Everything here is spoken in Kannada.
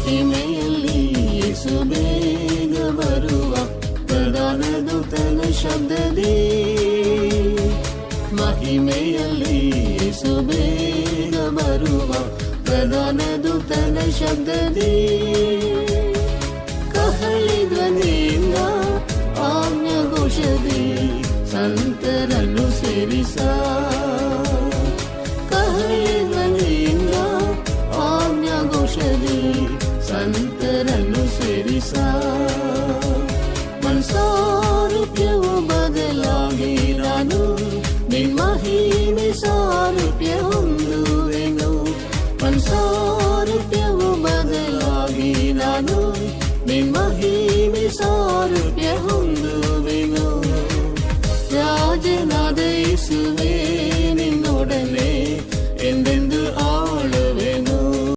ಮಹಿಮೆಯಲ್ಲಿ ಯೇಸು ಬೇಗ ಬರುವ ಪ್ರಧಾನ ದೂತನ ಶಬ್ದದಿ, ಮಹಿಮೆಯಲ್ಲಿ ಯೇಸು ಬೇಗ ಬರುವ ಪ್ರಧಾನ ದೂತನ ಶಬ್ದದಿ, ಕಹಳೆ ಧ್ವನಿಯಿಂದ ಆಜ್ಞಾಘೋಷದಿ ಸಂತರನ್ನು ಸೇರಿಸ, ಕಹಳೆ ಧ್ವನಿಯಿಂದ ಆಜ್ಞಾಘೋಷದಿ ಸಂತ